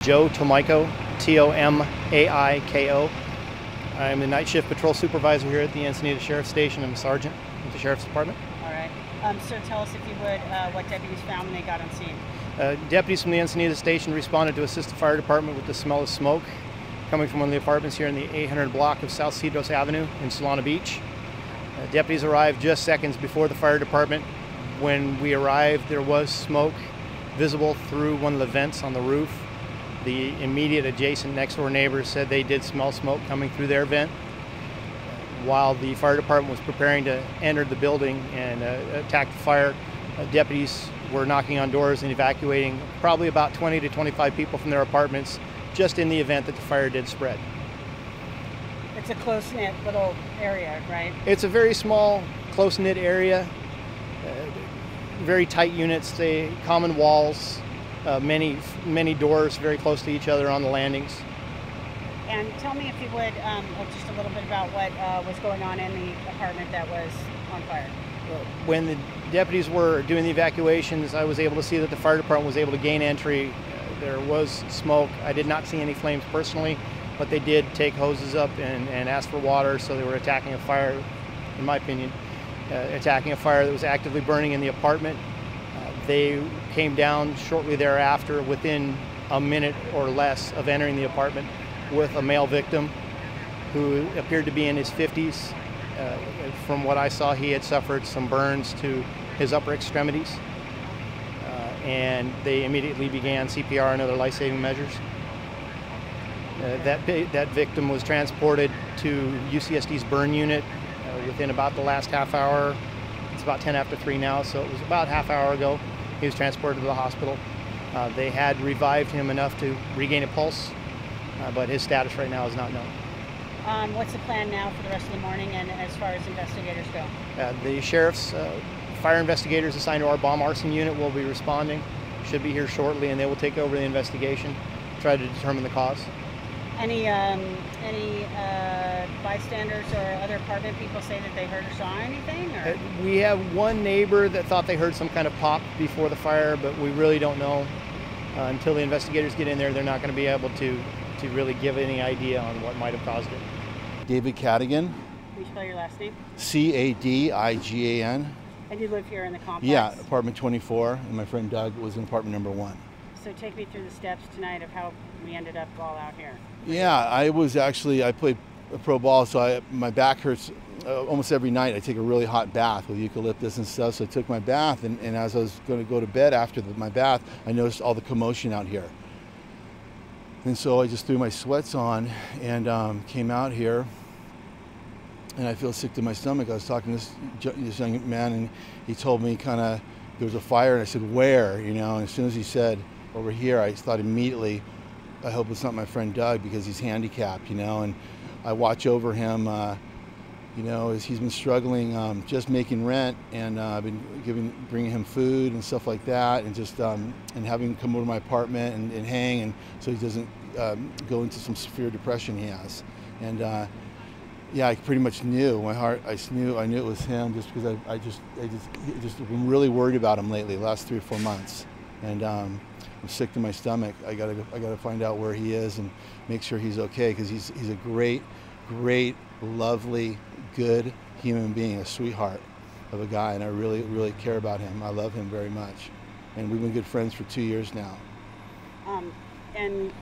Joe Tomaiko, Tomaiko. I'm the night shift patrol supervisor here at the Encinitas Sheriff's Station. I'm a sergeant with the Sheriff's Department. All right. So tell us, if you would, what deputies found when they got on scene. Deputies from the Encinitas Station responded to assist the fire department with the smell of smoke coming from one of the apartments here in the 800 block of South Cedros Avenue in Solana Beach. Deputies arrived just seconds before the fire department. When we arrived, there was smoke visible through one of the vents on the roof. The immediate adjacent next door neighbors said they did smell smoke coming through their vent. While the fire department was preparing to enter the building and attack the fire, deputies were knocking on doors and evacuating probably about 20 to 25 people from their apartments, just in the event that the fire did spread. It's a close-knit little area, right? It's a very small, close-knit area, very tight units, common walls, many doors very close to each other on the landings. And tell me, if you would, just a little bit about what was going on in the apartment that was on fire. When the deputies were doing the evacuations, I was able to see that the fire department was able to gain entry. There was smoke. I did not see any flames personally, but they did take hoses up and ask for water, so they were attacking a fire, in my opinion, attacking a fire that was actively burning in the apartment. They came down shortly thereafter, within a minute or less of entering the apartment, with a male victim who appeared to be in his 50s. From what I saw, he had suffered some burns to his upper extremities, and they immediately began CPR and other life-saving measures. That victim was transported to UCSD's burn unit within about the last half hour. It's about 10 after 3 now, so it was about half hour ago. He was transported to the hospital. They had revived him enough to regain a pulse, but his status right now is not known. What's the plan now for the rest of the morning, and as far as investigators go? The sheriff's fire investigators assigned to our bomb arson unit will be responding. Should be here shortly, and they will take over the investigation, try to determine the cause. Any bystanders or other apartment people say that they heard or saw anything? Or? We have one neighbor that thought they heard some kind of pop before the fire, but we really don't know. Until the investigators get in there, they're not going to be able to really give any idea on what might have caused it. David Cadigan. Can you spell your last name? Cadigan. And you live here in the complex? Yeah, apartment 24, and my friend Doug was in apartment number 1. So take me through the steps tonight of how we ended up all out here. Yeah, I played pro ball, so my back hurts almost every night. I take a really hot bath with eucalyptus and stuff, so I took my bath, and as I was going to go to bed after my bath, I noticed all the commotion out here. And so I just threw my sweats on and came out here, and I feel sick to my stomach. I was talking to this young man, and he told me there was a fire, and I said, where? And as soon as he said, over here, I thought immediately, I hope it's not my friend Doug, because he's handicapped, and I watch over him, as he's been struggling, just making rent, and I've been bringing him food and stuff like that, and just and having him come over to my apartment and hang, and so he doesn't go into some severe depression he has. And yeah, I pretty much knew. My heart, I knew it was him, just because I just been really worried about him lately, the last 3 or 4 months, and I'm sick to my stomach. I gotta find out where he is and make sure he's okay, because he's a great, lovely, good human being, a sweetheart of a guy, and I really care about him. I love him very much, and we've been good friends for 2 years now. And